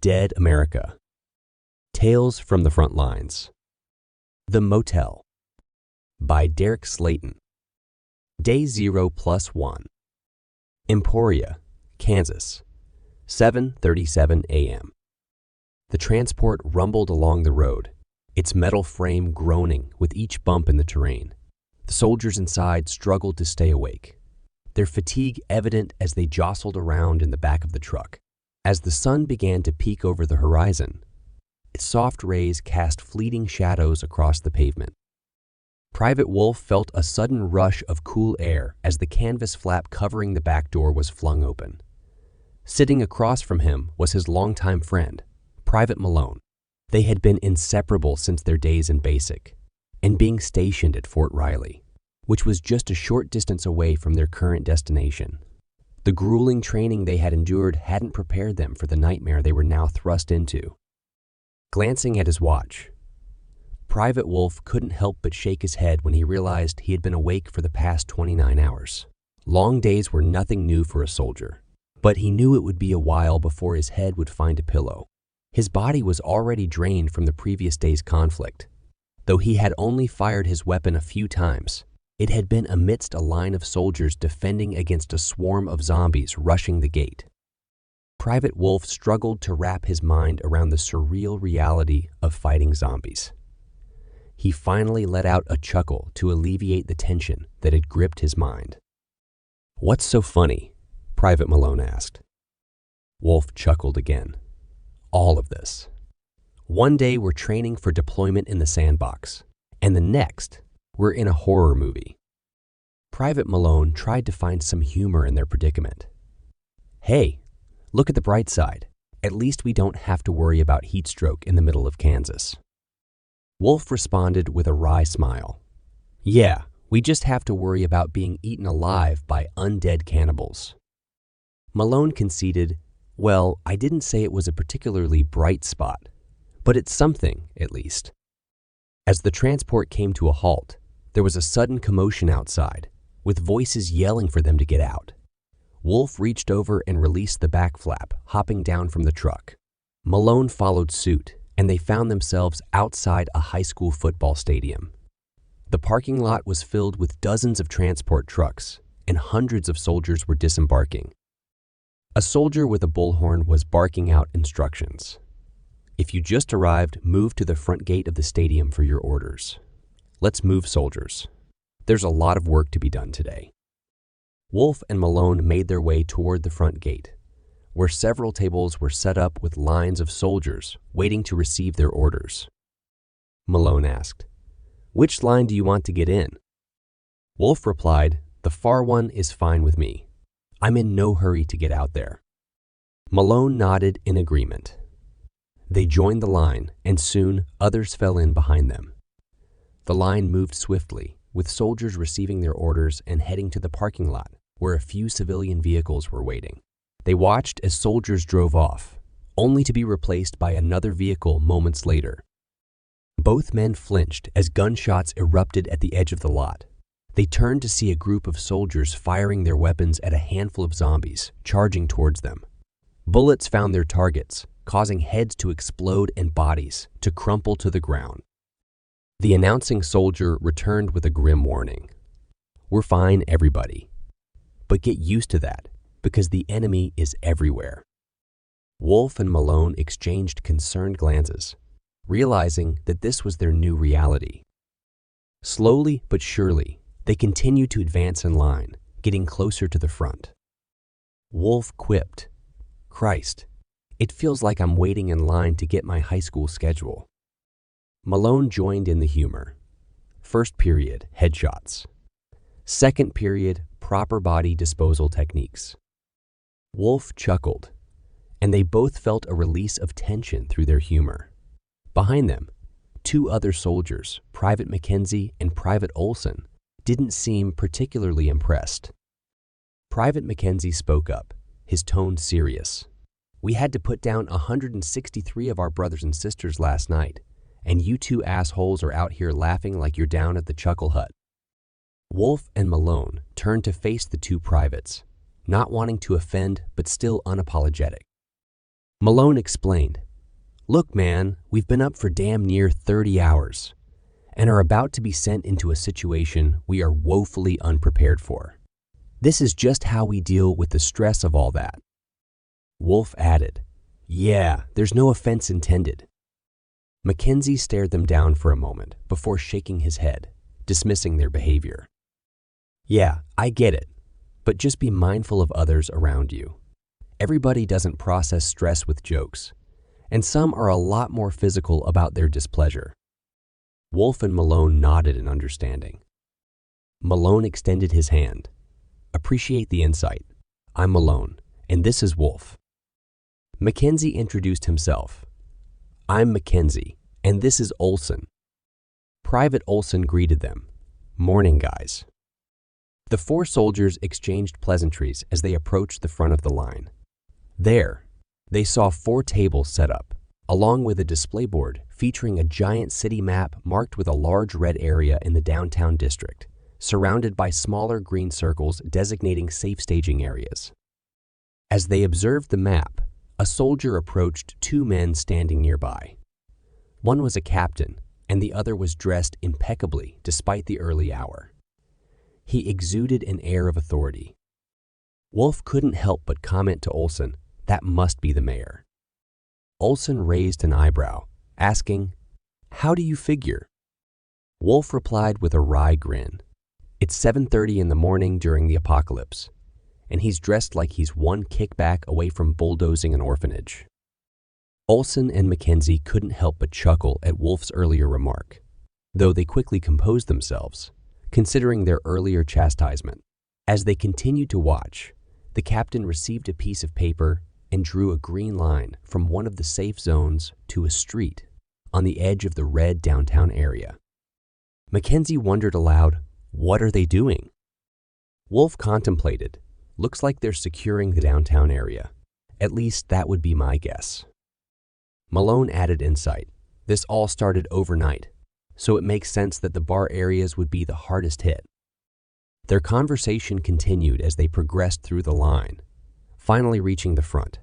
Dead America. Tales from the Front Lines. The Motel by Derek Slayton. Day 0+1. Emporia, Kansas, 7:37 a.m. The transport rumbled along the road, its metal frame groaning with each bump in the terrain. The soldiers inside struggled to stay awake, their fatigue evident as they jostled around in the back of the truck. As the sun began to peek over the horizon, its soft rays cast fleeting shadows across the pavement. Private Wolf felt a sudden rush of cool air as the canvas flap covering the back door was flung open. Sitting across from him was his longtime friend, Private Malone. They had been inseparable since their days in basic, and being stationed at Fort Riley, which was just a short distance away from their current destination. The grueling training they had endured hadn't prepared them for the nightmare they were now thrust into. Glancing at his watch, Private Wolf couldn't help but shake his head when he realized he had been awake for the past 29 hours. Long days were nothing new for a soldier, but he knew it would be a while before his head would find a pillow. His body was already drained from the previous day's conflict. Though he had only fired his weapon a few times, it had been amidst a line of soldiers defending against a swarm of zombies rushing the gate. Private Wolf struggled to wrap his mind around the surreal reality of fighting zombies. He finally let out a chuckle to alleviate the tension that had gripped his mind. "What's so funny?" Private Malone asked. Wolf chuckled again. "All of this. One day we're training for deployment in the sandbox, and the next, we're in a horror movie." Private Malone tried to find some humor in their predicament. "Hey, look at the bright side. At least we don't have to worry about heat stroke in the middle of Kansas." Wolf responded with a wry smile. "Yeah, we just have to worry about being eaten alive by undead cannibals." Malone conceded, "Well, I didn't say it was a particularly bright spot, but it's something, at least." As the transport came to a halt, there was a sudden commotion outside, with voices yelling for them to get out. Wolf reached over and released the back flap, hopping down from the truck. Malone followed suit, and they found themselves outside a high school football stadium. The parking lot was filled with dozens of transport trucks, and hundreds of soldiers were disembarking. A soldier with a bullhorn was barking out instructions. "If you just arrived, move to the front gate of the stadium for your orders. Let's move, soldiers. There's a lot of work to be done today." Wolf and Malone made their way toward the front gate, where several tables were set up with lines of soldiers waiting to receive their orders. Malone asked, "Which line do you want to get in?" Wolf replied, "The far one is fine with me. I'm in no hurry to get out there." Malone nodded in agreement. They joined the line, and soon others fell in behind them. The line moved swiftly, with soldiers receiving their orders and heading to the parking lot, where a few civilian vehicles were waiting. They watched as soldiers drove off, only to be replaced by another vehicle moments later. Both men flinched as gunshots erupted at the edge of the lot. They turned to see a group of soldiers firing their weapons at a handful of zombies charging towards them. Bullets found their targets, causing heads to explode and bodies to crumple to the ground. The announcing soldier returned with a grim warning. "We're fine, everybody. But get used to that, because the enemy is everywhere." Wolf and Malone exchanged concerned glances, realizing that this was their new reality. Slowly but surely, they continued to advance in line, getting closer to the front. Wolf quipped, "Christ, it feels like I'm waiting in line to get my high school schedule." Malone joined in the humor. First period, headshots. Second period, proper body disposal techniques. Wolf chuckled, and they both felt a release of tension through their humor. Behind them, two other soldiers, Private Mackenzie and Private Olson, didn't seem particularly impressed. Private Mackenzie spoke up, his tone serious. "We had to put down 163 of our brothers and sisters last night, and you two assholes are out here laughing like you're down at the Chuckle Hut." Wolf and Malone turned to face the two privates, not wanting to offend but still unapologetic. Malone explained, "Look, man, we've been up for damn near 30 hours and are about to be sent into a situation we are woefully unprepared for. This is just how we deal with the stress of all that." Wolf added, "Yeah, there's no offense intended." Mackenzie stared them down for a moment before shaking his head, dismissing their behavior. "Yeah, I get it, but just be mindful of others around you. Everybody doesn't process stress with jokes, and some are a lot more physical about their displeasure." Wolf and Malone nodded in understanding. Malone extended his hand. "Appreciate the insight. I'm Malone, and this is Wolf." Mackenzie introduced himself. "I'm Mackenzie, and this is Olson." Private Olson greeted them. "Morning, guys." The four soldiers exchanged pleasantries as they approached the front of the line. There, they saw 4 tables set up, along with a display board featuring a giant city map marked with a large red area in the downtown district, surrounded by smaller green circles designating safe staging areas. As they observed the map, a soldier approached 2 men standing nearby. One was a captain, and the other was dressed impeccably despite the early hour. He exuded an air of authority. Wolf couldn't help but comment to Olson, "That must be the mayor." Olson raised an eyebrow, asking, "How do you figure?" Wolf replied with a wry grin. "It's 7:30 in the morning during the apocalypse, and he's dressed like he's one kickback away from bulldozing an orphanage." Olson and Mackenzie couldn't help but chuckle at Wolf's earlier remark, though they quickly composed themselves, considering their earlier chastisement. As they continued to watch, the captain received a piece of paper and drew a green line from one of the safe zones to a street on the edge of the red downtown area. Mackenzie wondered aloud, "What are they doing?" Wolf contemplated, "Looks like they're securing the downtown area. At least that would be my guess." Malone added insight. "This all started overnight, so it makes sense that the bar areas would be the hardest hit." Their conversation continued as they progressed through the line, finally reaching the front.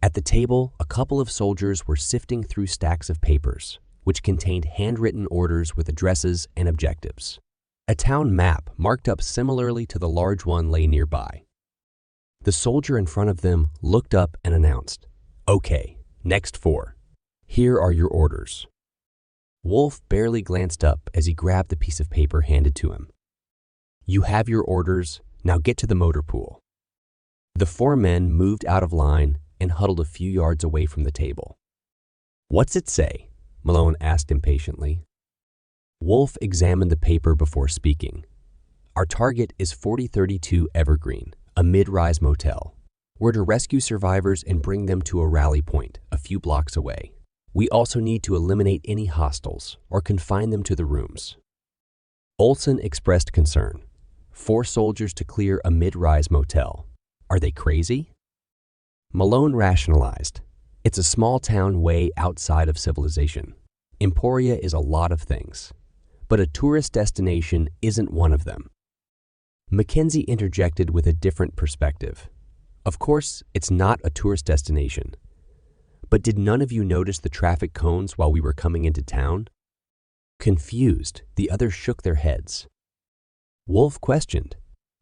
At the table, a couple of soldiers were sifting through stacks of papers, which contained handwritten orders with addresses and objectives. A town map marked up similarly to the large one lay nearby. The soldier in front of them looked up and announced, "Okay, next 4. Here are your orders." Wolf barely glanced up as he grabbed the piece of paper handed to him. "You have your orders, now get to the motor pool." The 4 men moved out of line and huddled a few yards away from the table. "What's it say?" Malone asked impatiently. Wolf examined the paper before speaking. "Our target is 4032 Evergreen, a mid-rise motel. We're to rescue survivors and bring them to a rally point a few blocks away. We also need to eliminate any hostiles or confine them to the rooms." Olson expressed concern. 4 soldiers to clear a mid-rise motel. Are they crazy? Malone rationalized. It's a small town way outside of civilization. Emporia is a lot of things, but a tourist destination isn't one of them. Mackenzie interjected with a different perspective. "Of course, it's not a tourist destination. But did none of you notice the traffic cones while we were coming into town?" Confused, the others shook their heads. Wolf questioned,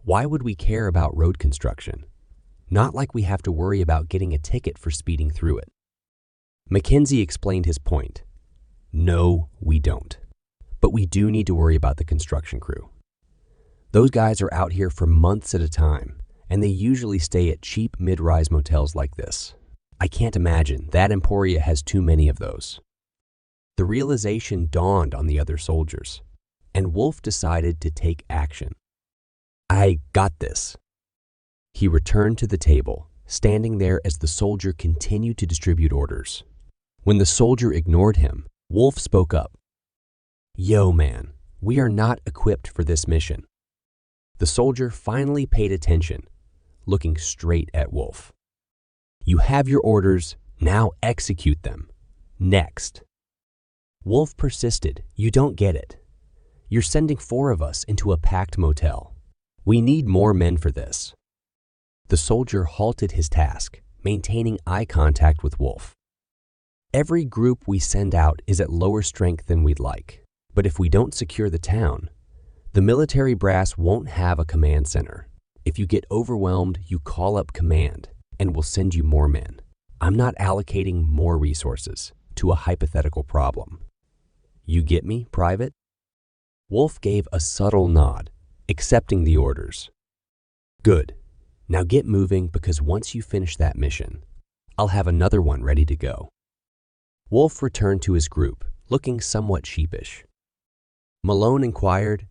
"Why would we care about road construction? Not like we have to worry about getting a ticket for speeding through it." Mackenzie explained his point. "No, we don't. But we do need to worry about the construction crew. Those guys are out here for months at a time, and they usually stay at cheap mid-rise motels like this. I can't imagine that Emporia has too many of those." The realization dawned on the other soldiers, and Wolf decided to take action. "I got this." He returned to the table, standing there as the soldier continued to distribute orders. When the soldier ignored him, Wolf spoke up. "Yo, man, we are not equipped for this mission." The soldier finally paid attention, looking straight at Wolf. "You have your orders, now execute them. Next." Wolf persisted. "You don't get it. You're sending 4 of us into a packed motel. We need more men for this." The soldier halted his task, maintaining eye contact with Wolf. Every group we send out is at lower strength than we'd like, but if we don't secure the town, the military brass won't have a command center. If you get overwhelmed, you call up command, and we'll send you more men. I'm not allocating more resources to a hypothetical problem. You get me, Private? Wolf gave a subtle nod, accepting the orders. Good. Now get moving, because once you finish that mission, I'll have another one ready to go. Wolf returned to his group, looking somewhat sheepish. Malone inquired,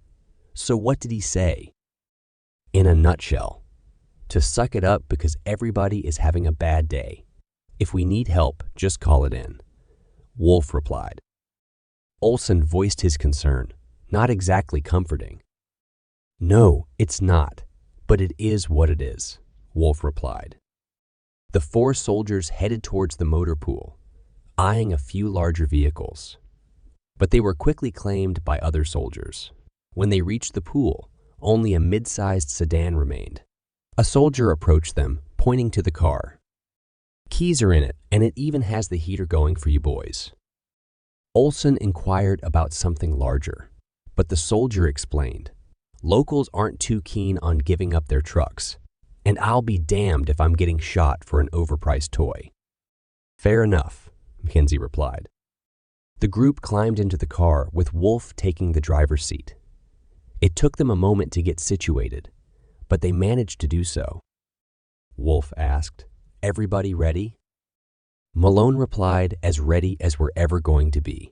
"So what did he say?" In a nutshell, to suck it up because everybody is having a bad day. If we need help, just call it in. Wolf replied. Olson voiced his concern, not exactly comforting. No, it's not, but it is what it is, Wolf replied. The 4 soldiers headed towards the motor pool, eyeing a few larger vehicles. But they were quickly claimed by other soldiers. When they reached the pool, only a mid-sized sedan remained. A soldier approached them, pointing to the car. Keys are in it, and it even has the heater going for you boys. Olson inquired about something larger, but the soldier explained, locals aren't too keen on giving up their trucks, and I'll be damned if I'm getting shot for an overpriced toy. Fair enough, Mackenzie replied. The group climbed into the car with Wolf taking the driver's seat. It took them a moment to get situated, but they managed to do so. Wolf asked, "Everybody ready?" Malone replied, "As ready as we're ever going to be."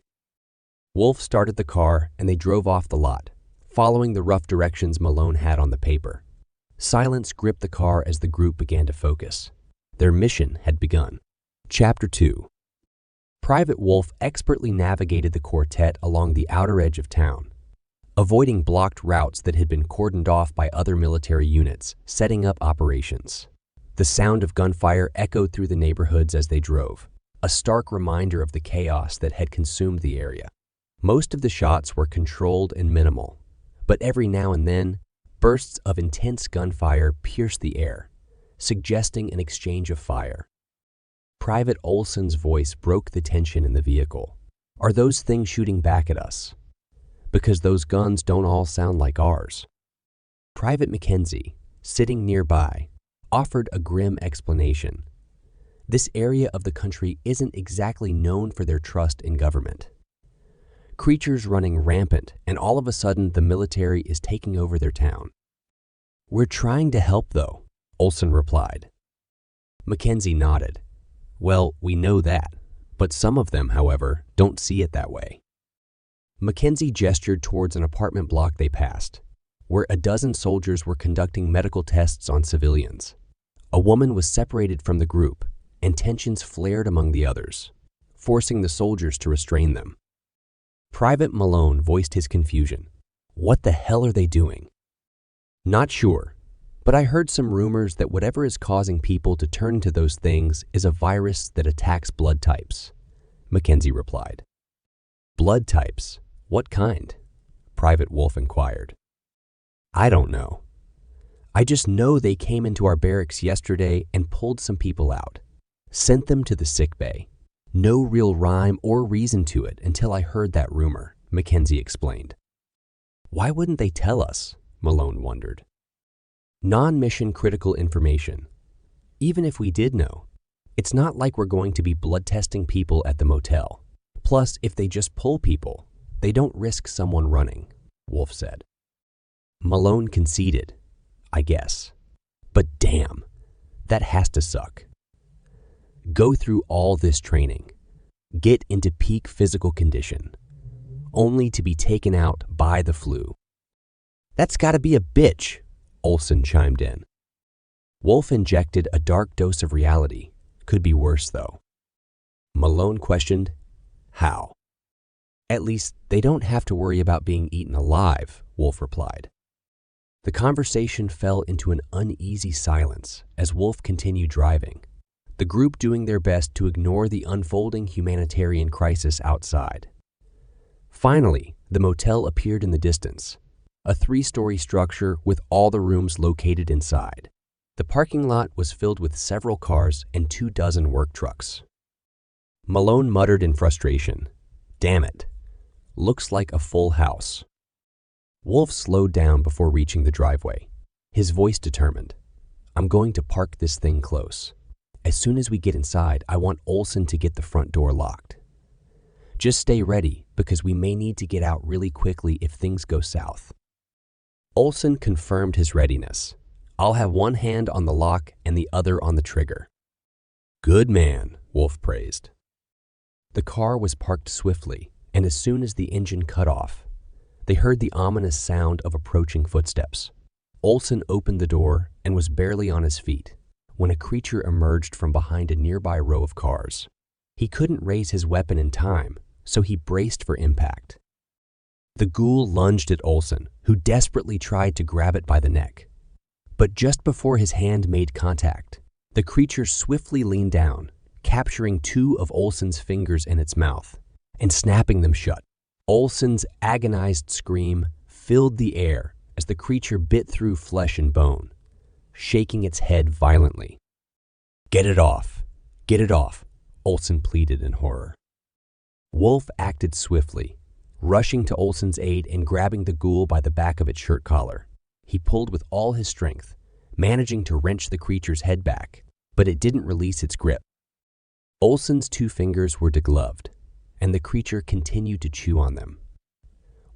Wolf started the car and they drove off the lot, following the rough directions Malone had on the paper. Silence gripped the car as the group began to focus. Their mission had begun. Chapter 2. Private Wolf expertly navigated the quartet along the outer edge of town, avoiding blocked routes that had been cordoned off by other military units, setting up operations. The sound of gunfire echoed through the neighborhoods as they drove, a stark reminder of the chaos that had consumed the area. Most of the shots were controlled and minimal, but every now and then, bursts of intense gunfire pierced the air, suggesting an exchange of fire. Private Olson's voice broke the tension in the vehicle. Are those things shooting back at us? Because those guns don't all sound like ours. Private Mackenzie, sitting nearby, offered a grim explanation. This area of the country isn't exactly known for their trust in government. Creatures running rampant, and all of a sudden the military is taking over their town. We're trying to help, though, Olson replied. Mackenzie nodded. Well, we know that, but some of them, however, don't see it that way. Mackenzie gestured towards an apartment block they passed, where a dozen soldiers were conducting medical tests on civilians. A woman was separated from the group, and tensions flared among the others, forcing the soldiers to restrain them. Private Malone voiced his confusion. What the hell are they doing? Not sure, but I heard some rumors that whatever is causing people to turn to those things is a virus that attacks blood types, Mackenzie replied. Blood types? What kind? Private Wolf inquired. I don't know. I just know they came into our barracks yesterday and pulled some people out, sent them to the sick bay. No real rhyme or reason to it until I heard that rumor, Mackenzie explained. Why wouldn't they tell us? Malone wondered. Non-mission critical information. Even if we did know, it's not like we're going to be blood testing people at the motel. Plus, if they just pull people, they don't risk someone running, Wolf said. Malone conceded, I guess. But damn, that has to suck. Go through all this training, get into peak physical condition, only to be taken out by the flu. That's gotta be a bitch, Olson chimed in. Wolf injected a dark dose of reality. Could be worse, though. Malone questioned, how? At least they don't have to worry about being eaten alive, Wolf replied. The conversation fell into an uneasy silence as Wolf continued driving, the group doing their best to ignore the unfolding humanitarian crisis outside. Finally, the motel appeared in the distance, a 3-story structure with all the rooms located inside. The parking lot was filled with several cars and 24 work trucks. Malone muttered in frustration, "Damn it. Looks like a full house." Wolf slowed down before reaching the driveway, his voice determined. "I'm going to park this thing close. As soon as we get inside, I want Olson to get the front door locked. Just stay ready because we may need to get out really quickly if things go south." Olson confirmed his readiness. "I'll have one hand on the lock and the other on the trigger." "Good man," Wolf praised. The car was parked swiftly, and as soon as the engine cut off, they heard the ominous sound of approaching footsteps. Olson opened the door and was barely on his feet when a creature emerged from behind a nearby row of cars. He couldn't raise his weapon in time, so he braced for impact. The ghoul lunged at Olson, who desperately tried to grab it by the neck. But just before his hand made contact, the creature swiftly leaned down, capturing 2 of Olson's fingers in its mouth and snapping them shut. Olson's agonized scream filled the air as the creature bit through flesh and bone, shaking its head violently. "Get it off! Get it off!" Olson pleaded in horror. Wolf acted swiftly, rushing to Olson's aid and grabbing the ghoul by the back of its shirt collar. He pulled with all his strength, managing to wrench the creature's head back, but it didn't release its grip. Olson's 2 fingers were degloved, and the creature continued to chew on them.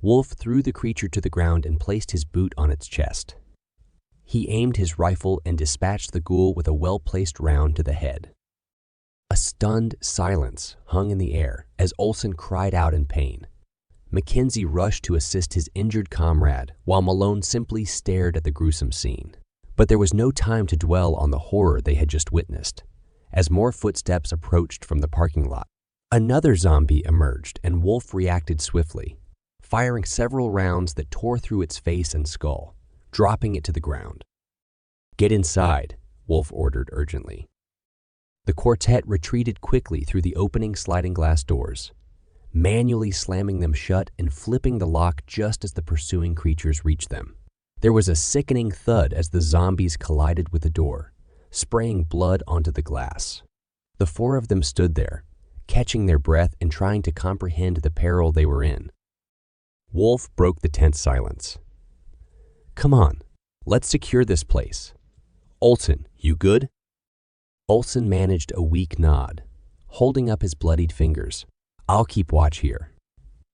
Wolf threw the creature to the ground and placed his boot on its chest. He aimed his rifle and dispatched the ghoul with a well-placed round to the head. A stunned silence hung in the air as Olson cried out in pain. Mackenzie rushed to assist his injured comrade while Malone simply stared at the gruesome scene. But there was no time to dwell on the horror they had just witnessed, as more footsteps approached from the parking lot. Another zombie emerged and Wolf reacted swiftly, firing several rounds that tore through its face and skull, dropping it to the ground. "Get inside," Wolf ordered urgently. The quartet retreated quickly through the opening sliding glass doors, manually slamming them shut and flipping the lock just as the pursuing creatures reached them. There was a sickening thud as the zombies collided with the door, spraying blood onto the glass. The 4 of them stood there, catching their breath and trying to comprehend the peril they were in. Wolf broke the tense silence. "Come on, let's secure this place. Olson, you good?" Olson managed a weak nod, holding up his bloodied fingers. "I'll keep watch here.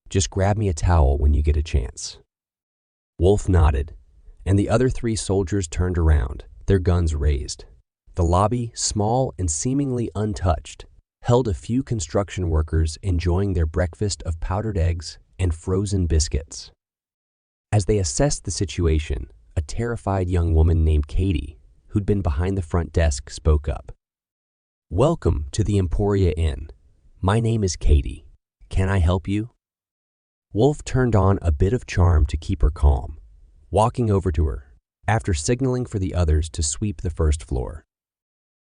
Just grab me a towel when you get a chance." Wolf nodded, and the other 3 soldiers turned around, their guns raised. The lobby, small and seemingly untouched, held a few construction workers enjoying their breakfast of powdered eggs and frozen biscuits. As they assessed the situation, a terrified young woman named Katie, who'd been behind the front desk, spoke up. "Welcome to the Emporia Inn. My name is Katie. Can I help you?" Wolf turned on a bit of charm to keep her calm, walking over to her, after signaling for the others to sweep the first floor.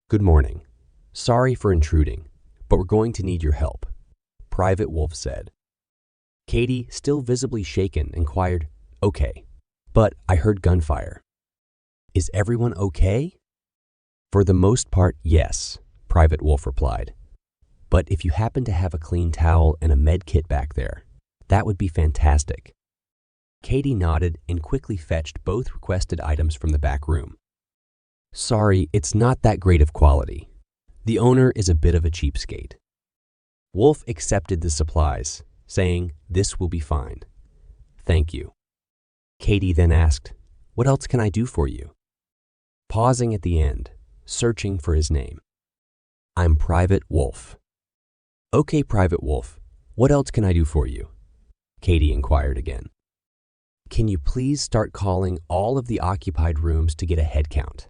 "Good morning. Sorry for intruding, but we're going to need your help," Private Wolf said. Katie, still visibly shaken, inquired, "Okay, but I heard gunfire. Is everyone okay?" "For the most part, yes," Private Wolf replied. "But if you happen to have a clean towel and a med kit back there, that would be fantastic." Katie nodded and quickly fetched both requested items from the back room. "Sorry, it's not that great of quality. The owner is a bit of a cheapskate." Wolf accepted the supplies, saying, "This will be fine. Thank you." Katie then asked, "What else can I do for you?" Pausing at the end, searching for his name. "I'm Private Wolf." "Okay, Private Wolf, what else can I do for you?" Katie inquired again. "Can you please start calling all of the occupied rooms to get a head count?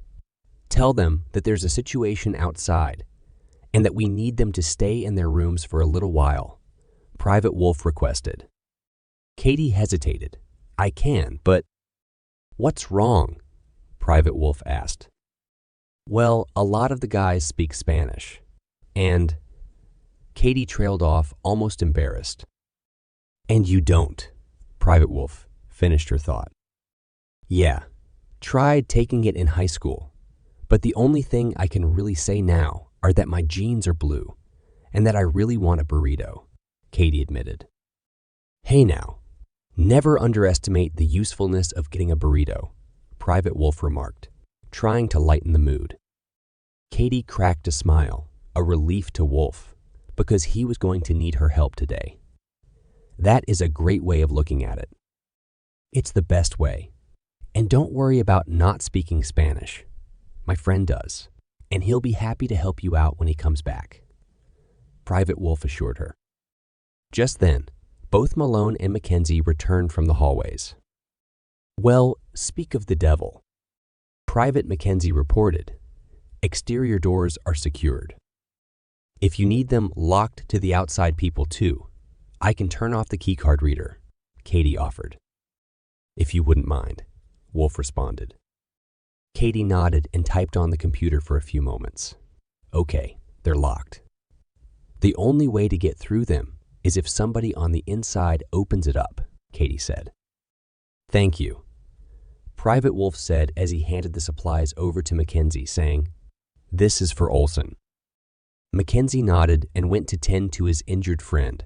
Tell them that there's a situation outside and that we need them to stay in their rooms for a little while," Private Wolf requested. Katie hesitated. "I can, but—" "What's wrong?" Private Wolf asked. "Well, a lot of the guys speak Spanish, and—" Katie trailed off, almost embarrassed. "And you don't," Private Wolf finished her thought. "Yeah, tried taking it in high school, But the only thing I can really say now are that my jeans are blue and that I really want a burrito, Katie admitted. Hey now, never underestimate the usefulness of getting a burrito, Private Wolf remarked, trying to lighten the mood. Katie cracked a smile, a relief to Wolf, because he was going to need her help today. That is a great way of looking at it. It's the best way. And don't worry about not speaking Spanish. My friend does, and he'll be happy to help you out when he comes back, Private Wolf assured her. Just then, both Malone and Mackenzie returned from the hallways. Well, speak of the devil. Private Mackenzie reported, exterior doors are secured. If you need them locked to the outside people too, I can turn off the keycard reader, Katie offered. If you wouldn't mind, Wolf responded. Katie nodded and typed on the computer for a few moments. Okay, they're locked. The only way to get through them is if somebody on the inside opens it up, Katie said. Thank you, Private Wolf said as he handed the supplies over to Mackenzie, saying, This is for Olson. Mackenzie nodded and went to tend to his injured friend,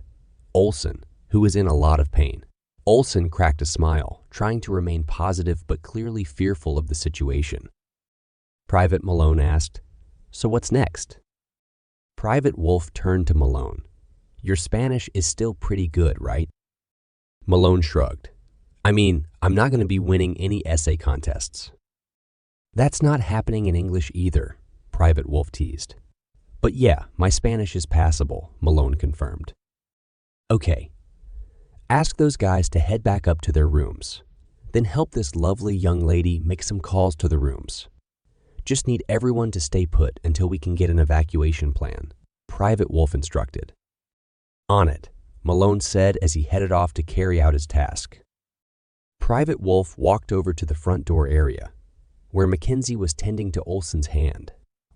Olson, who was in a lot of pain. Olson cracked a smile, trying to remain positive but clearly fearful of the situation. Private Malone asked, So what's next? Private Wolf turned to Malone. Your Spanish is still pretty good, right? Malone shrugged. I mean, I'm not going to be winning any essay contests. That's not happening in English either, Private Wolf teased. But yeah, my Spanish is passable, Malone confirmed. Okay. Ask those guys to head back up to their rooms. Then help this lovely young lady make some calls to the rooms. Just need everyone to stay put until we can get an evacuation plan, Private Wolf instructed. On it, Malone said as he headed off to carry out his task. Private Wolf walked over to the front door area, where Mackenzie was tending to Olson's hand.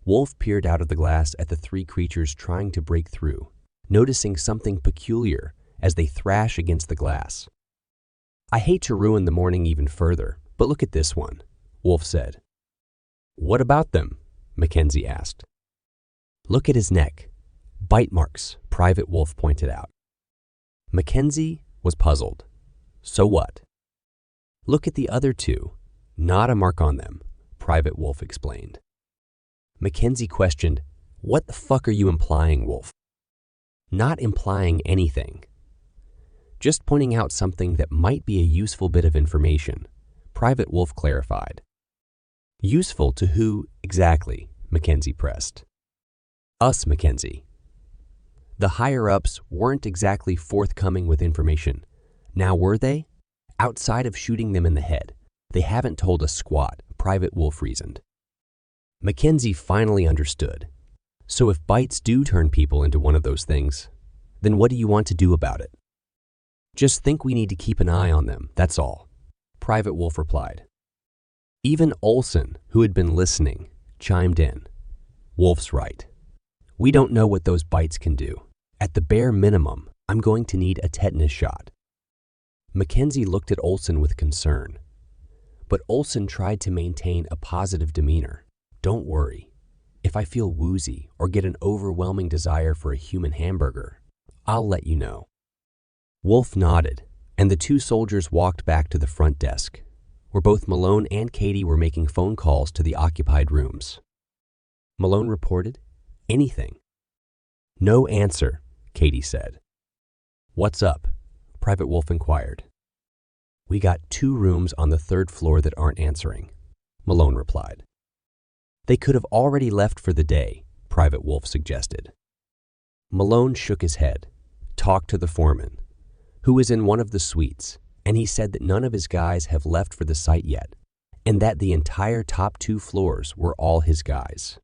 Wolf peered out of the glass at the three creatures trying to break through, noticing something peculiar as they thrash against the glass. I hate to ruin the morning even further, but look at this one, Wolf said. What about them? Mackenzie asked. Look at his neck. Bite marks, Private Wolf pointed out. Mackenzie was puzzled. So what? Look at the other two. Not a mark on them, Private Wolf explained. Mackenzie questioned, What the fuck are you implying, Wolf? Not implying anything. Just pointing out something that might be a useful bit of information, Private Wolf clarified. Useful to who exactly? Mackenzie pressed. Us, Mackenzie. The higher-ups weren't exactly forthcoming with information. Now were they? Outside of shooting them in the head, they haven't told us squat, Private Wolf reasoned. Mackenzie finally understood. So if bites do turn people into one of those things, then what do you want to do about it? Just think we need to keep an eye on them, that's all, Private Wolf replied. Even Olson, who had been listening, chimed in. Wolf's right. We don't know what those bites can do. At the bare minimum, I'm going to need a tetanus shot. Mackenzie looked at Olson with concern. But Olson tried to maintain a positive demeanor. Don't worry. If I feel woozy or get an overwhelming desire for a human hamburger, I'll let you know. Wolf nodded, and the two soldiers walked back to the front desk, where both Malone and Katie were making phone calls to the occupied rooms. Malone reported, Anything. No answer, Katie said. What's up? Private Wolf inquired. We got 2 rooms on the 3rd floor that aren't answering, Malone replied. They could have already left for the day, Private Wolf suggested. Malone shook his head, talked to the foreman, who was in one of the suites, and he said that none of his guys have left for the site yet, and that the entire top 2 floors were all his guys.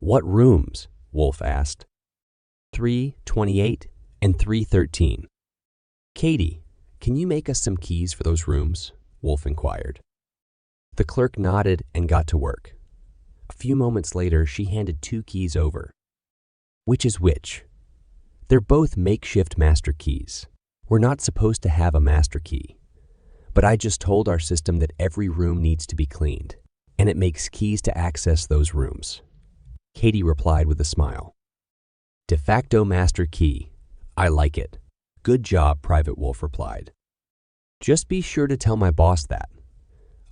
What rooms? Wolf asked. 328 and 313. Katie, can you make us some keys for those rooms? Wolf inquired. The clerk nodded and got to work. A few moments later, she handed 2 keys over. Which is which? They're both makeshift master keys. We're not supposed to have a master key. But I just told our system that every room needs to be cleaned, and it makes keys to access those rooms. Katie replied with a smile. De facto master key. I like it. Good job, Private Wolf replied. Just be sure to tell my boss that.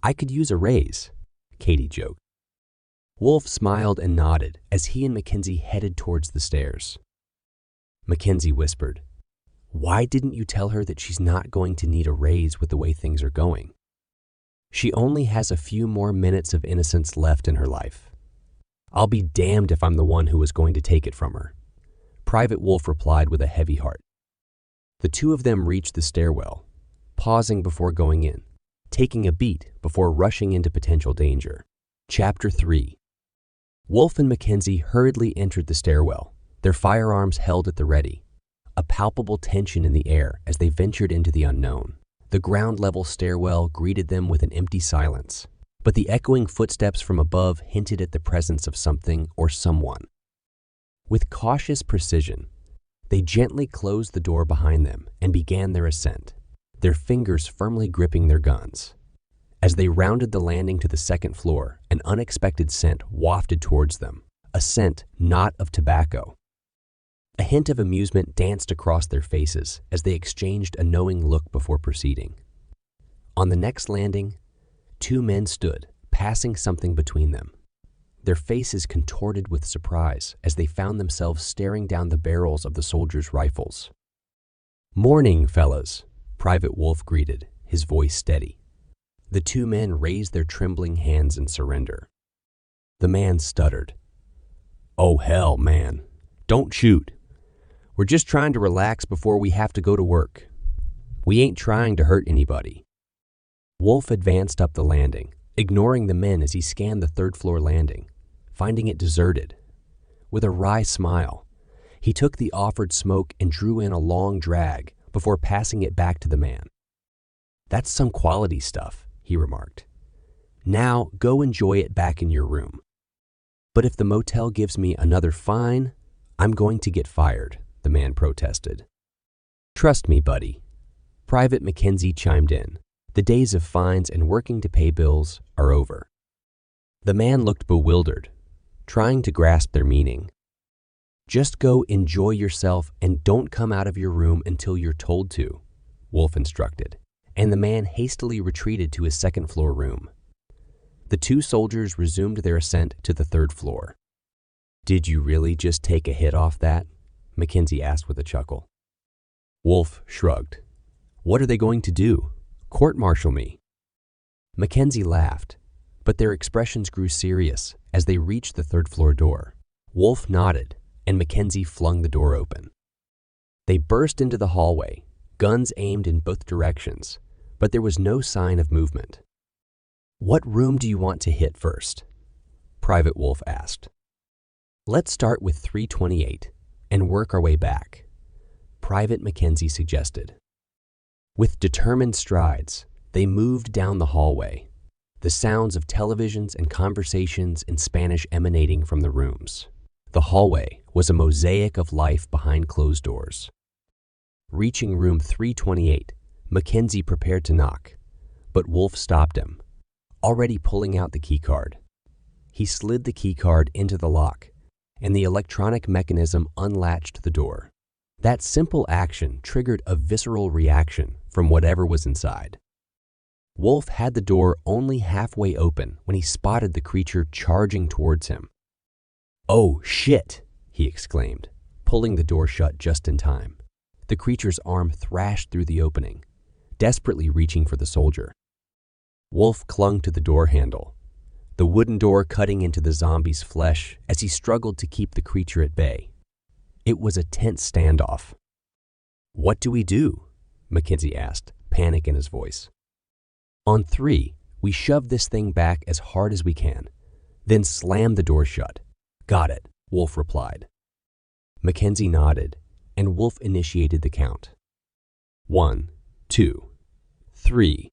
I could use a raise, Katie joked. Wolf smiled and nodded as he and Mackenzie headed towards the stairs. Mackenzie whispered, Why didn't you tell her that she's not going to need a raise with the way things are going? She only has a few more minutes of innocence left in her life. I'll be damned if I'm the one who was going to take it from her. Private Wolf replied with a heavy heart. The two of them reached the stairwell, pausing before going in, taking a beat before rushing into potential danger. Chapter 3. Wolf and Mackenzie hurriedly entered the stairwell, their firearms held at the ready, a palpable tension in the air as they ventured into the unknown. The ground-level stairwell greeted them with an empty silence, but the echoing footsteps from above hinted at the presence of something or someone. With cautious precision, they gently closed the door behind them and began their ascent, their fingers firmly gripping their guns. As they rounded the landing to the second floor, an unexpected scent wafted towards them, a scent not of tobacco. A hint of amusement danced across their faces as they exchanged a knowing look before proceeding. On the next landing, two men stood, passing something between them. Their faces contorted with surprise as they found themselves staring down the barrels of the soldiers' rifles. "Morning, fellas," Private Wolf greeted, his voice steady. The two men raised their trembling hands in surrender. The man stuttered. "Oh, hell, man. Don't shoot. We're just trying to relax before we have to go to work. We ain't trying to hurt anybody." Wolf advanced up the landing, ignoring the men as he scanned the third-floor landing, finding it deserted. With a wry smile, he took the offered smoke and drew in a long drag before passing it back to the man. "That's some quality stuff," he remarked. "Now go enjoy it back in your room. But if the motel gives me another fine, I'm going to get fired," the man protested. "Trust me, buddy." Private Mackenzie chimed in. "The days of fines and working to pay bills are over." The man looked bewildered, trying to grasp their meaning. "Just go enjoy yourself and don't come out of your room until you're told to," Wolf instructed, and the man hastily retreated to his second-floor room. The two soldiers resumed their ascent to the third floor. "Did you really just take a hit off that?" Mackenzie asked with a chuckle. Wolf shrugged. "What are they going to do? Court-martial me?" Mackenzie laughed, but their expressions grew serious as they reached the third-floor door. Wolf nodded, and Mackenzie flung the door open. They burst into the hallway, guns aimed in both directions, but there was no sign of movement. "What room do you want to hit first?" Private Wolf asked. "Let's start with 328 and work our way back," Private Mackenzie suggested. With determined strides, they moved down the hallway, the sounds of televisions and conversations in Spanish emanating from the rooms. The hallway was a mosaic of life behind closed doors. Reaching room 328, Mackenzie prepared to knock, but Wolf stopped him, already pulling out the keycard. He slid the keycard into the lock, and the electronic mechanism unlatched the door. That simple action triggered a visceral reaction from whatever was inside. Wolf had the door only halfway open when he spotted the creature charging towards him. "Oh, shit!" he exclaimed, pulling the door shut just in time. The creature's arm thrashed through the opening, desperately reaching for the soldier. Wolf clung to the door handle, the wooden door cutting into the zombie's flesh as he struggled to keep the creature at bay. It was a tense standoff. "What do we do?" Mackenzie asked, panic in his voice. "On 3, we shove this thing back as hard as we can, then slam the door shut." "Got it," Wolf replied. Mackenzie nodded, and Wolf initiated the count. 1, 2, 3.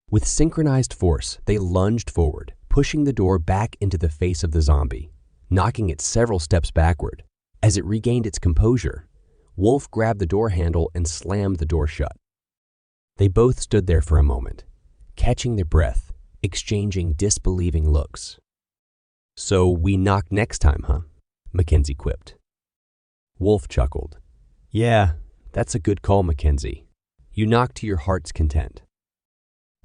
With synchronized force, they lunged forward, pushing the door back into the face of the zombie, knocking it several steps backward. As it regained its composure, Wolf grabbed the door handle and slammed the door shut. They both stood there for a moment, catching their breath exchanging disbelieving looks. "So we knock next time, huh?" Mackenzie quipped. Wolf chuckled. "Yeah, that's a good call, Mackenzie. You knock to your heart's content."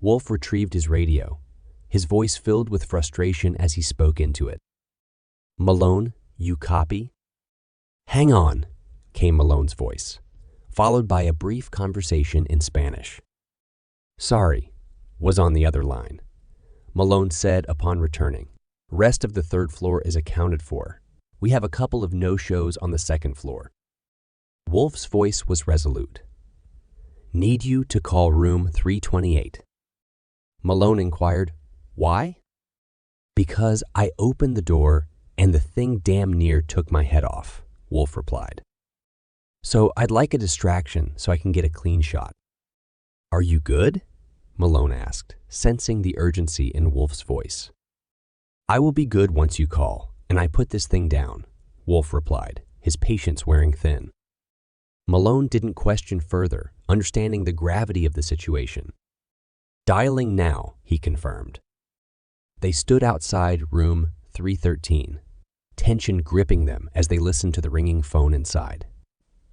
Wolf retrieved his radio, his voice filled with frustration as he spoke into it. "Malone, you copy?" "Hang on," came Malone's voice, followed by a brief conversation in Spanish. "Sorry," was on the other line. Malone said upon returning. "Rest of the third floor is accounted for. We have a couple of no-shows on the second floor." Wolf's voice was resolute. "Need you to call room 328. Malone inquired, "Why?" "Because I opened the door and the thing damn near took my head off," Wolf replied. "So I'd like a distraction so I can get a clean shot." "Are you good?" Malone asked, sensing the urgency in Wolf's voice. "I will be good once you call, and I put this thing down," Wolf replied, his patience wearing thin. Malone didn't question further, understanding the gravity of the situation. "Dialing now," he confirmed. They stood outside room 313, tension gripping them as they listened to the ringing phone inside.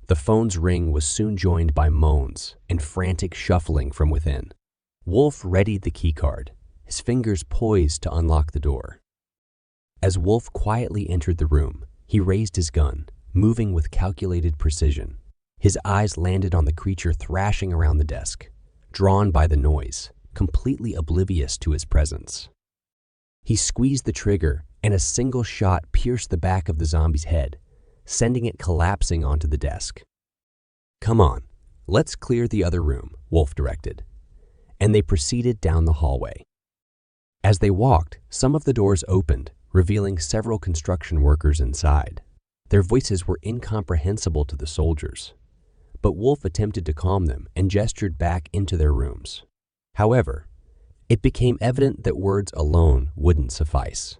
The phone's ring was soon joined by moans and frantic shuffling from within. Wolf readied the keycard, his fingers poised to unlock the door. As Wolf quietly entered the room, he raised his gun, moving with calculated precision. His eyes landed on the creature thrashing around the desk, drawn by the noise, completely oblivious to his presence. He squeezed the trigger, and a single shot pierced the back of the zombie's head, sending it collapsing onto the desk. "Come on, let's clear the other room," Wolf directed, and they proceeded down the hallway. As they walked, some of the doors opened, revealing several construction workers inside. Their voices were incomprehensible to the soldiers, but Wolf attempted to calm them and gestured back into their rooms. However, it became evident that words alone wouldn't suffice.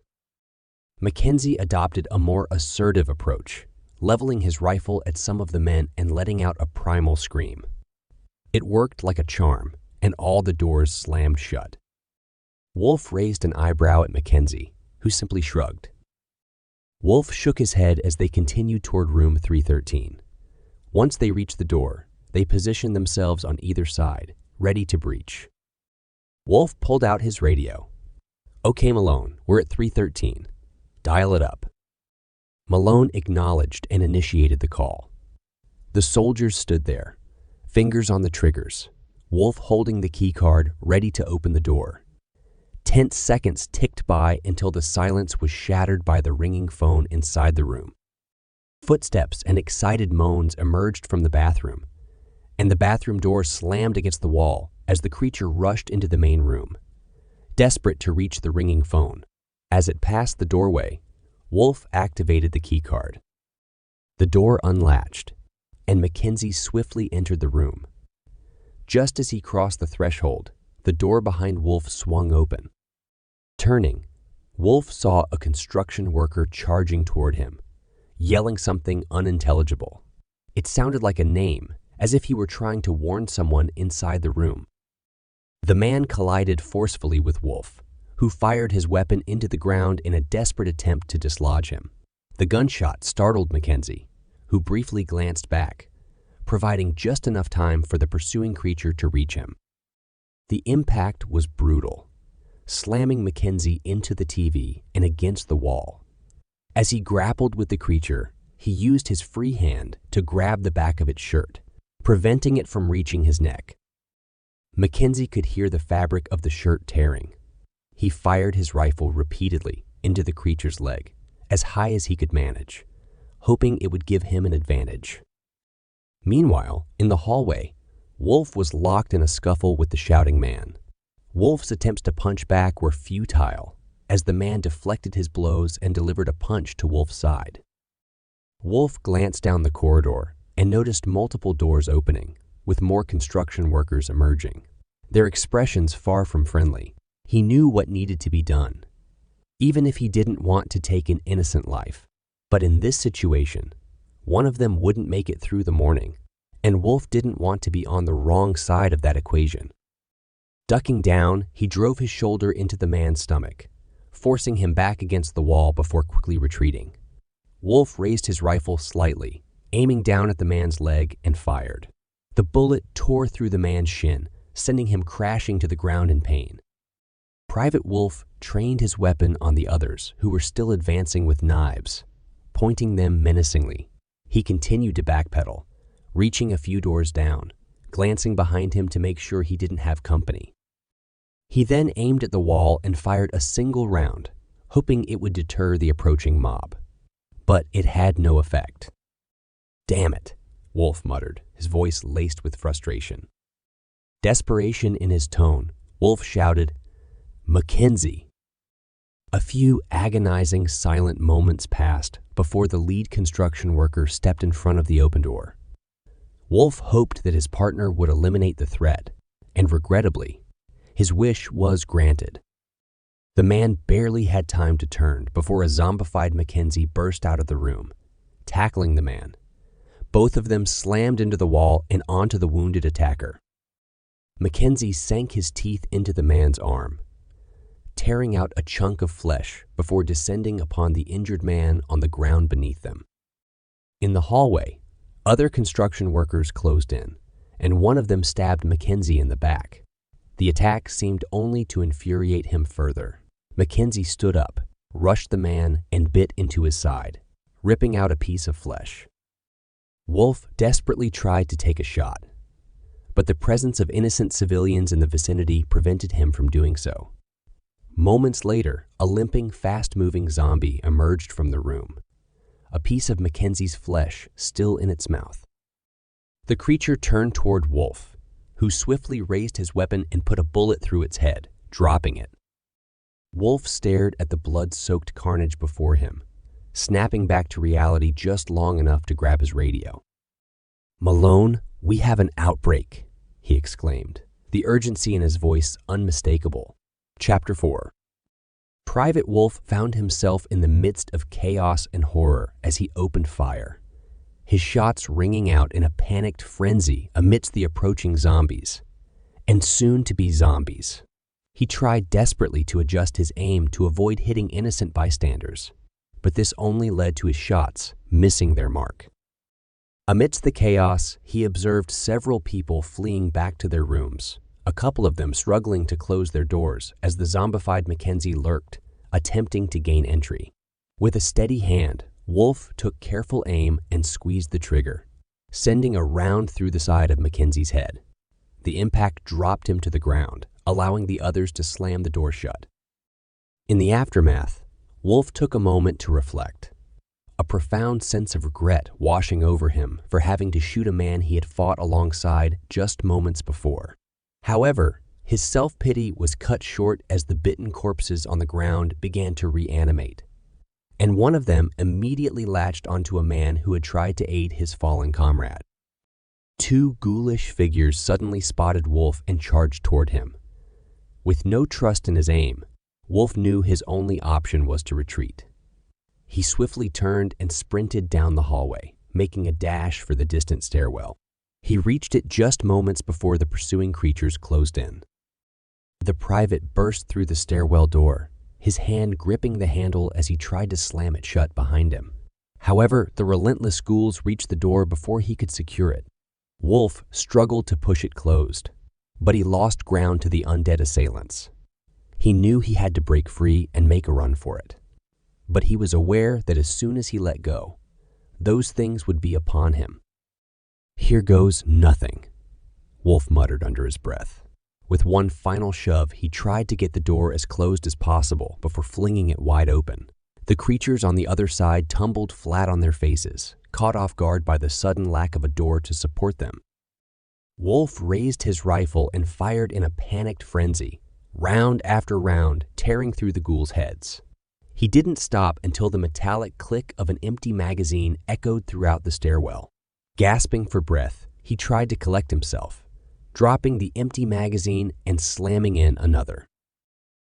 Mackenzie adopted a more assertive approach, leveling his rifle at some of the men and letting out a primal scream. It worked like a charm, and all the doors slammed shut. Wolf raised an eyebrow at Mackenzie, who simply shrugged. Wolf shook his head as they continued toward room 313. Once they reached the door, they positioned themselves on either side, ready to breach. Wolf pulled out his radio. "Okay, Malone, we're at 313. Dial it up." Malone acknowledged and initiated the call. The soldiers stood there, fingers on the triggers, Wolf holding the keycard ready to open the door. Tense seconds ticked by until the silence was shattered by the ringing phone inside the room. Footsteps and excited moans emerged from the bathroom, and the bathroom door slammed against the wall as the creature rushed into the main room, desperate to reach the ringing phone. As it passed the doorway, Wolf activated the keycard. The door unlatched, and Mackenzie swiftly entered the room. Just as he crossed the threshold, the door behind Wolf swung open. Turning, Wolf saw a construction worker charging toward him, yelling something unintelligible. It sounded like a name, as if he were trying to warn someone inside the room. The man collided forcefully with Wolf, who fired his weapon into the ground in a desperate attempt to dislodge him. The gunshot startled Mackenzie, who briefly glanced back, providing just enough time for the pursuing creature to reach him. The impact was brutal, slamming Mackenzie into the TV and against the wall. As he grappled with the creature, he used his free hand to grab the back of its shirt, preventing it from reaching his neck. Mackenzie could hear the fabric of the shirt tearing. He fired his rifle repeatedly into the creature's leg, as high as he could manage, hoping it would give him an advantage. Meanwhile, in the hallway, Wolf was locked in a scuffle with the shouting man. Wolf's attempts to punch back were futile, as the man deflected his blows and delivered a punch to Wolf's side. Wolf glanced down the corridor and noticed multiple doors opening, with more construction workers emerging. Their expressions far from friendly. He knew what needed to be done, even if he didn't want to take an innocent life. But in this situation, one of them wouldn't make it through the morning, and Wolf didn't want to be on the wrong side of that equation. Ducking down, he drove his shoulder into the man's stomach, forcing him back against the wall before quickly retreating. Wolf raised his rifle slightly, aiming down at the man's leg, and fired. The bullet tore through the man's shin, sending him crashing to the ground in pain. Private Wolf trained his weapon on the others, who were still advancing with knives. Pointing them menacingly, he continued to backpedal, reaching a few doors down, glancing behind him to make sure he didn't have company. He then aimed at the wall and fired a single round, hoping it would deter the approaching mob. But it had no effect. "Damn it," Wolf muttered, his voice laced with frustration. Desperation in his tone, Wolf shouted, "Mackenzie!" A few agonizing, silent moments passed before the lead construction worker stepped in front of the open door. Wolf hoped that his partner would eliminate the threat, and regrettably, his wish was granted. The man barely had time to turn before a zombified Mackenzie burst out of the room, tackling the man. Both of them slammed into the wall and onto the wounded attacker. Mackenzie sank his teeth into the man's arm, tearing out a chunk of flesh before descending upon the injured man on the ground beneath them. In the hallway, other construction workers closed in, and one of them stabbed Mackenzie in the back. The attack seemed only to infuriate him further. Mackenzie stood up, rushed the man, and bit into his side, ripping out a piece of flesh. Wolf desperately tried to take a shot, but the presence of innocent civilians in the vicinity prevented him from doing so. Moments later, a limping, fast-moving zombie emerged from the room, a piece of Mackenzie's flesh still in its mouth. The creature turned toward Wolf, who swiftly raised his weapon and put a bullet through its head, dropping it. Wolf stared at the blood-soaked carnage before him, snapping back to reality just long enough to grab his radio. "Malone, we have an outbreak," he exclaimed, the urgency in his voice unmistakable. Chapter 4. Private Wolf found himself in the midst of chaos and horror as he opened fire, his shots ringing out in a panicked frenzy amidst the approaching zombies, and soon-to-be zombies. He tried desperately to adjust his aim to avoid hitting innocent bystanders, but this only led to his shots missing their mark. Amidst the chaos, he observed several people fleeing back to their rooms, a couple of them struggling to close their doors as the zombified Mackenzie lurked, attempting to gain entry. With a steady hand, Wolf took careful aim and squeezed the trigger, sending a round through the side of Mackenzie's head. The impact dropped him to the ground, allowing the others to slam the door shut. In the aftermath, Wolf took a moment to reflect, a profound sense of regret washing over him for having to shoot a man he had fought alongside just moments before. However, his self-pity was cut short as the bitten corpses on the ground began to reanimate, and one of them immediately latched onto a man who had tried to aid his fallen comrade. Two ghoulish figures suddenly spotted Wolf and charged toward him. With no trust in his aim, Wolf knew his only option was to retreat. He swiftly turned and sprinted down the hallway, making a dash for the distant stairwell. He reached it just moments before the pursuing creatures closed in. The private burst through the stairwell door, his hand gripping the handle as he tried to slam it shut behind him. However, the relentless ghouls reached the door before he could secure it. Wolf struggled to push it closed, but he lost ground to the undead assailants. He knew he had to break free and make a run for it, but he was aware that as soon as he let go, those things would be upon him. "Here goes nothing," Wolf muttered under his breath. With one final shove, he tried to get the door as closed as possible before flinging it wide open. The creatures on the other side tumbled flat on their faces, caught off guard by the sudden lack of a door to support them. Wolf raised his rifle and fired in a panicked frenzy, round after round, tearing through the ghouls' heads. He didn't stop until the metallic click of an empty magazine echoed throughout the stairwell. Gasping for breath, he tried to collect himself, dropping the empty magazine and slamming in another.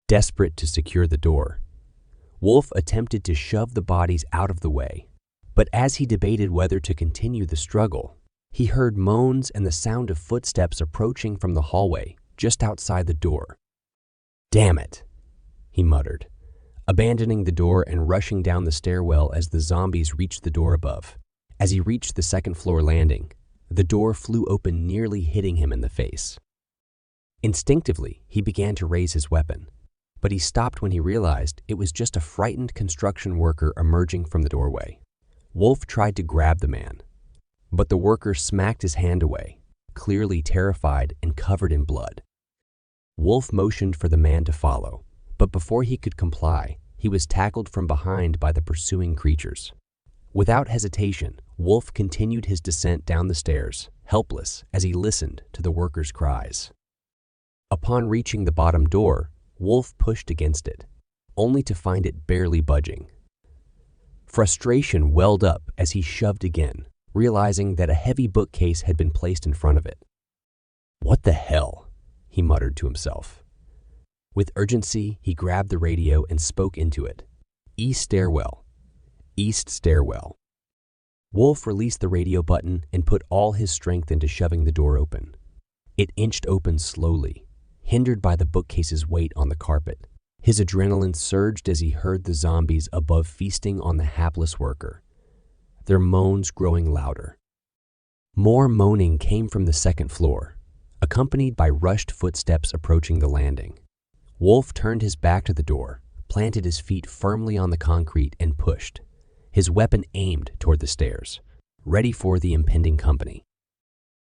Desperate to secure the door, Wolf attempted to shove the bodies out of the way, but as he debated whether to continue the struggle, he heard moans and the sound of footsteps approaching from the hallway just outside the door. "Damn it," he muttered, abandoning the door and rushing down the stairwell as the zombies reached the door above. As he reached the second-floor landing, the door flew open, nearly hitting him in the face. Instinctively, he began to raise his weapon, but he stopped when he realized it was just a frightened construction worker emerging from the doorway. Wolf tried to grab the man, but the worker smacked his hand away, clearly terrified and covered in blood. Wolf motioned for the man to follow, but before he could comply, he was tackled from behind by the pursuing creatures. Without hesitation, Wolf continued his descent down the stairs, helpless as he listened to the workers' cries. Upon reaching the bottom door, Wolf pushed against it, only to find it barely budging. Frustration welled up as he shoved again, realizing that a heavy bookcase had been placed in front of it. "What the hell?" he muttered to himself. With urgency, he grabbed the radio and spoke into it. "East stairwell. East stairwell." Wolf released the radio button and put all his strength into shoving the door open. It inched open slowly, hindered by the bookcase's weight on the carpet. His adrenaline surged as he heard the zombies above feasting on the hapless worker, their moans growing louder. More moaning came from the second floor, accompanied by rushed footsteps approaching the landing. Wolf turned his back to the door, planted his feet firmly on the concrete, and pushed, his weapon aimed toward the stairs, ready for the impending company.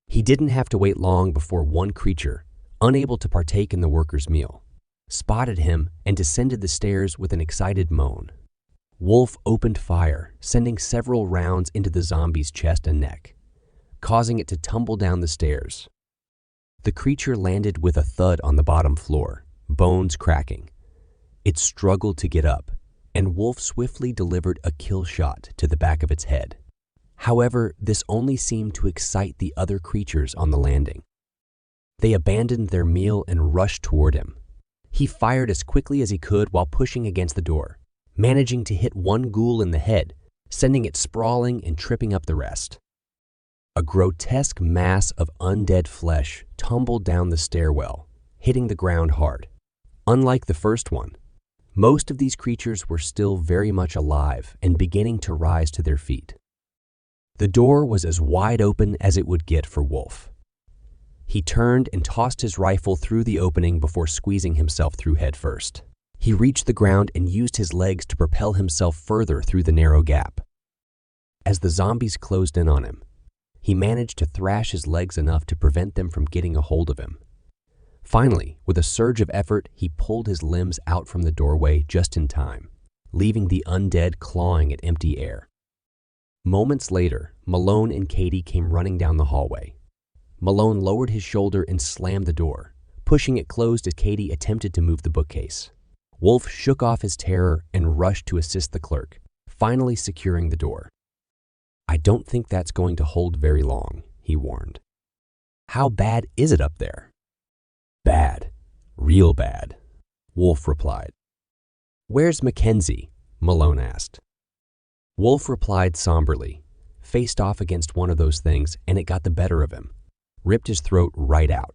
He didn't have to wait long before one creature, unable to partake in the worker's meal, spotted him and descended the stairs with an excited moan. Wolf opened fire, sending several rounds into the zombie's chest and neck, causing it to tumble down the stairs. The creature landed with a thud on the bottom floor, bones cracking. It struggled to get up, and Wolf swiftly delivered a kill shot to the back of its head. However, this only seemed to excite the other creatures on the landing. They abandoned their meal and rushed toward him. He fired as quickly as he could while pushing against the door, managing to hit one ghoul in the head, sending it sprawling and tripping up the rest. A grotesque mass of undead flesh tumbled down the stairwell, hitting the ground hard. Unlike the first one, most of these creatures were still very much alive and beginning to rise to their feet. The door was as wide open as it would get for Wolf. He turned and tossed his rifle through the opening before squeezing himself through head first. He reached the ground and used his legs to propel himself further through the narrow gap. As the zombies closed in on him, he managed to thrash his legs enough to prevent them from getting a hold of him. Finally, with a surge of effort, he pulled his limbs out from the doorway just in time, leaving the undead clawing at empty air. Moments later, Malone and Katie came running down the hallway. Malone lowered his shoulder and slammed the door, pushing it closed as Katie attempted to move the bookcase. Wolf shook off his terror and rushed to assist the clerk, finally securing the door. "I don't think that's going to hold very long," he warned. "How bad is it up there?" "Bad. Real bad," Wolf replied. "Where's Mackenzie?" Malone asked. Wolf replied somberly, faced off against one of those things, and it got the better of him, ripped his throat right out.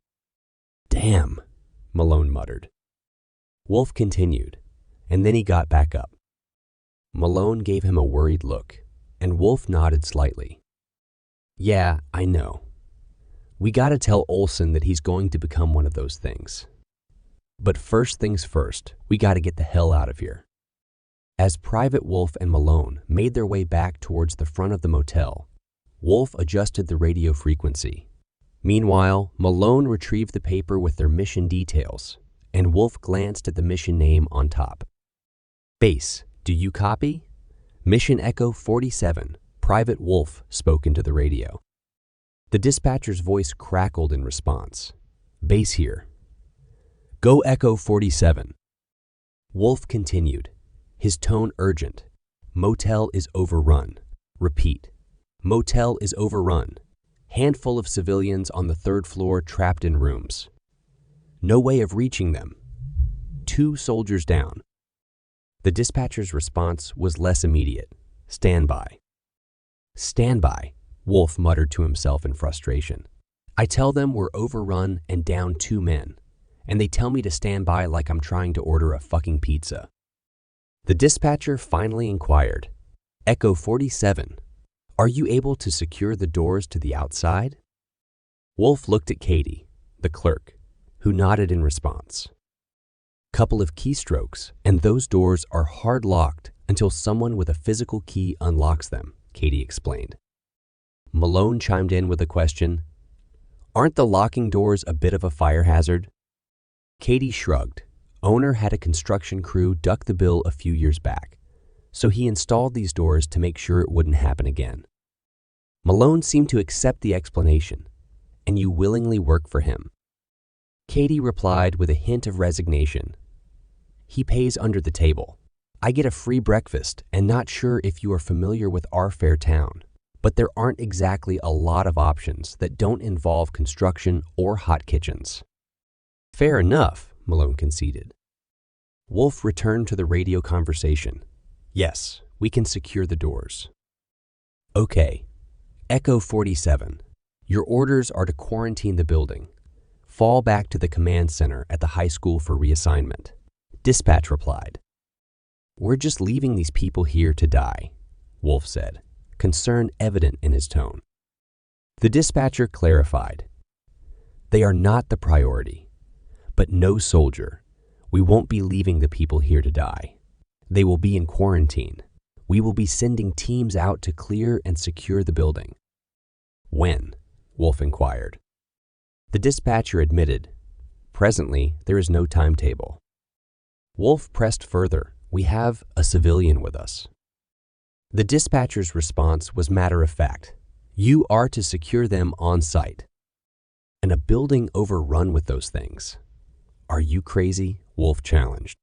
"Damn," Malone muttered. Wolf continued, and then he got back up. Malone gave him a worried look, and Wolf nodded slightly. "Yeah, I know. We gotta tell Olsen that he's going to become one of those things. But first things first, we gotta get the hell out of here." As Private Wolf and Malone made their way back towards the front of the motel, Wolf adjusted the radio frequency. Meanwhile, Malone retrieved the paper with their mission details, and Wolf glanced at the mission name on top. "Base, do you copy?" "Mission Echo 47, Private Wolf," spoke into the radio. The dispatcher's voice crackled in response. "Base here." "Go Echo 47. Wolf continued, his tone urgent. "Motel is overrun. Repeat. Motel is overrun. Handful of civilians on the third floor trapped in rooms. No way of reaching them. 2 soldiers down." The dispatcher's response was less immediate. "Stand by." "Stand by," Wolf muttered to himself in frustration. "I tell them we're overrun and down 2 men. and they tell me to stand by like I'm trying to order a fucking pizza. The dispatcher finally inquired, Echo 47, are you able to secure the doors to the outside? Wolf looked at Katie, the clerk, who nodded in response. Couple of keystrokes, and those doors are hard locked until someone with a physical key unlocks them, Katie explained. Malone chimed in with a question. Aren't the locking doors a bit of a fire hazard? Katie shrugged. Owner had a construction crew duck the bill a few years back, so he installed these doors to make sure it wouldn't happen again. Malone seemed to accept the explanation. And you willingly work for him? Katie replied with a hint of resignation. He pays under the table. I get a free breakfast and not sure if you are familiar with our fair town, but there aren't exactly a lot of options that don't involve construction or hot kitchens. Fair enough, Malone conceded. Wolf returned to the radio conversation. Yes, we can secure the doors. Okay. Echo 47. Your orders are to quarantine the building. Fall back to the command center at the high school for reassignment. Dispatch replied. We're just leaving these people here to die, Wolf said, concern evident in his tone. The dispatcher clarified. They are not the priority. But no soldier. We won't be leaving the people here to die. They will be in quarantine. We will be sending teams out to clear and secure the building. When? Wolf inquired. The dispatcher admitted, presently there is no timetable. Wolf pressed further, we have a civilian with us. The dispatcher's response was matter of fact. You are to secure them on site. And a building overrun with those things. Are you crazy? Wolf challenged.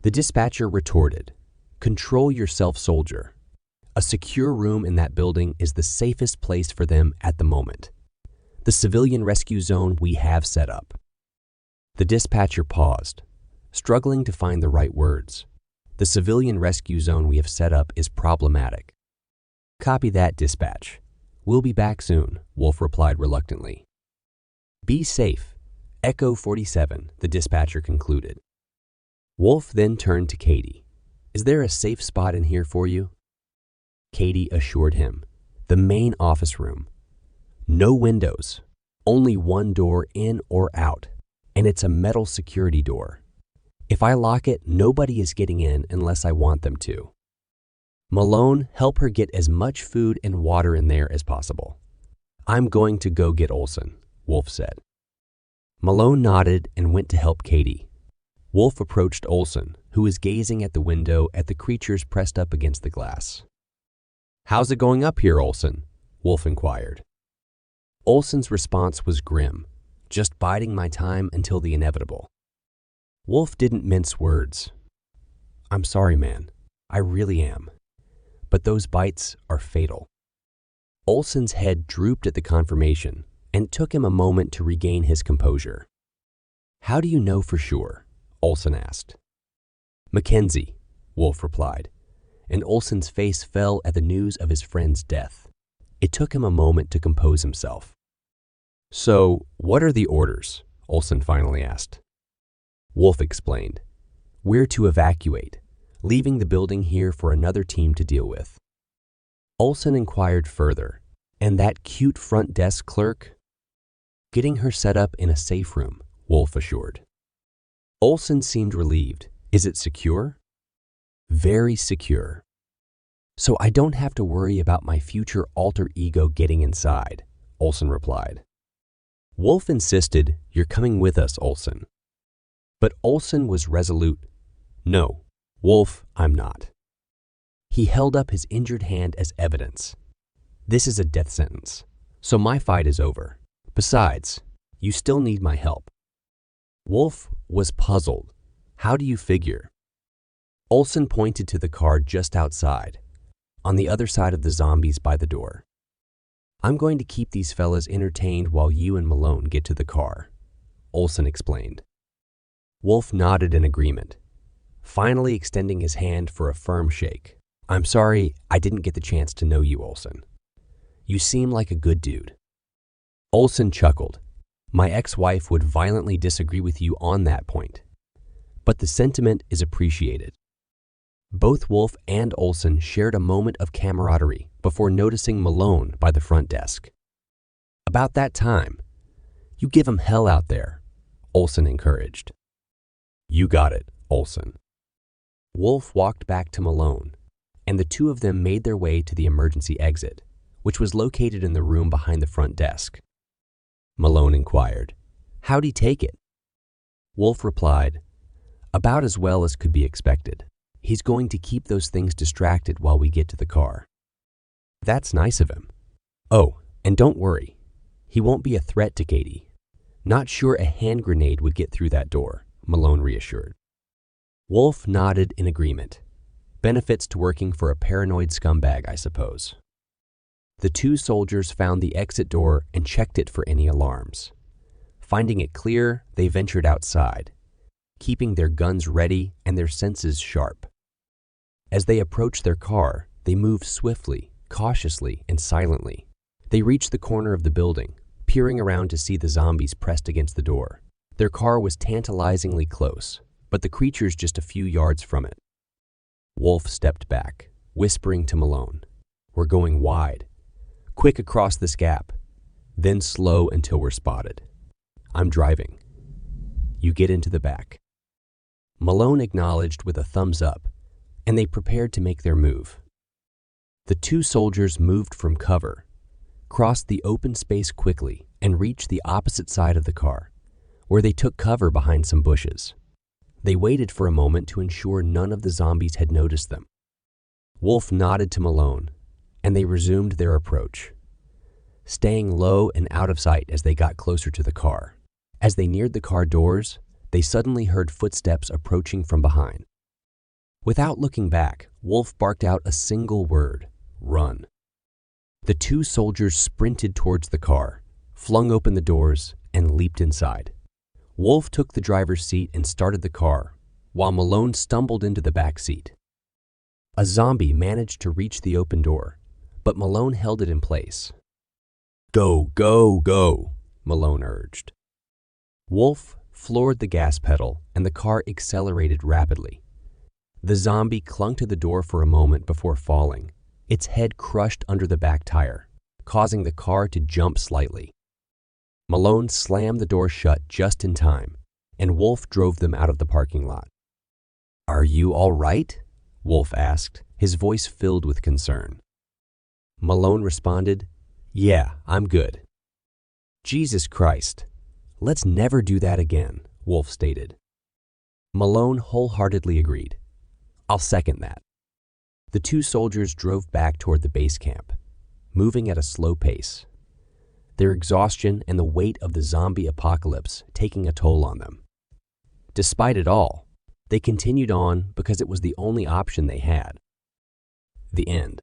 The dispatcher retorted, control yourself, soldier. A secure room in that building is the safest place for them at the moment. The civilian rescue zone we have set up. The dispatcher paused, struggling to find the right words. The civilian rescue zone we have set up is problematic. Copy that, dispatch. We'll be back soon, Wolf replied reluctantly. Be safe. Echo 47, the dispatcher concluded. Wolf then turned to Katie. Is there a safe spot in here for you? Katie assured him. The main office room. No windows, only one door in or out, and it's a metal security door. If I lock it, nobody is getting in unless I want them to. Malone, help her get as much food and water in there as possible. I'm going to go get Olson, Wolf said. Malone nodded and went to help Katie. Wolf approached Olson, who was gazing at the window at the creatures pressed up against the glass. How's it going up here, Olson? Wolf inquired. Olson's response was grim, just biding my time until the inevitable. Wolf didn't mince words. I'm sorry, man. I really am. But those bites are fatal. Olson's head drooped at the confirmation, and it took him a moment to regain his composure. How do you know for sure? Olson asked. Mackenzie, Wolf replied, and Olson's face fell at the news of his friend's death. It took him a moment to compose himself. So, what are the orders? Olson finally asked. Wolf explained. We're to evacuate, leaving the building here for another team to deal with. Olson inquired further, and that cute front desk clerk? Getting her set up in a safe room, Wolf assured. Olson seemed relieved. Is it secure? Very secure. So I don't have to worry about my future alter ego getting inside, Olson replied. Wolf insisted, you're coming with us, Olson. But Olson was resolute. No, Wolf, I'm not. He held up his injured hand as evidence. This is a death sentence, so my fight is over. Besides, you still need my help. Wolf was puzzled. How do you figure? Olson pointed to the car just outside, on the other side of the zombies by the door. I'm going to keep these fellas entertained while you and Malone get to the car, Olson explained. Wolf nodded in agreement, finally extending his hand for a firm shake. I'm sorry I didn't get the chance to know you, Olson. You seem like a good dude. Olson chuckled. My ex-wife would violently disagree with you on that point, but the sentiment is appreciated. Both Wolf and Olson shared a moment of camaraderie before noticing Malone by the front desk. About that time, "You give 'em hell out there," Olson encouraged. "You got it, Olson." Wolf walked back to Malone, and the two of them made their way to the emergency exit, which was located in the room behind the front desk. Malone inquired, "How'd he take it?" Wolf replied, "About as well as could be expected. He's going to keep those things distracted while we get to the car." "That's nice of him. Oh, and don't worry. He won't be a threat to Katie. Not sure a hand grenade would get through that door," Malone reassured. Wolf nodded in agreement. Benefits to working for a paranoid scumbag, I suppose. The two soldiers found the exit door and checked it for any alarms. Finding it clear, they ventured outside, keeping their guns ready and their senses sharp. As they approached their car, they moved swiftly, cautiously, and silently. They reached the corner of the building, peering around to see the zombies pressed against the door. Their car was tantalizingly close, but the creatures just a few yards from it. Wolf stepped back, whispering to Malone, "We're going wide. Quick across this gap, then slow until we're spotted. I'm driving. You get into the back." Malone acknowledged with a thumbs up, and they prepared to make their move. The two soldiers moved from cover, crossed the open space quickly, and reached the opposite side of the car, where they took cover behind some bushes. They waited for a moment to ensure none of the zombies had noticed them. Wolf nodded to Malone, and they resumed their approach, staying low and out of sight as they got closer to the car. As they neared the car doors, they suddenly heard footsteps approaching from behind. Without looking back, Wolf barked out a single word, "Run." The two soldiers sprinted towards the car, flung open the doors, and leaped inside. Wolf took the driver's seat and started the car, while Malone stumbled into the back seat. A zombie managed to reach the open door, but Malone held it in place. "Go, go, go," Malone urged. Wolf floored the gas pedal, and the car accelerated rapidly. The zombie clung to the door for a moment before falling, its head crushed under the back tire, causing the car to jump slightly. Malone slammed the door shut just in time, and Wolf drove them out of the parking lot. "Are you all right?" Wolf asked, his voice filled with concern. Malone responded, "Yeah, I'm good." "Jesus Christ. Let's never do that again," Wolf stated. Malone wholeheartedly agreed. "I'll second that." The two soldiers drove back toward the base camp, moving at a slow pace, their exhaustion and the weight of the zombie apocalypse taking a toll on them. Despite it all, they continued on because it was the only option they had. The end.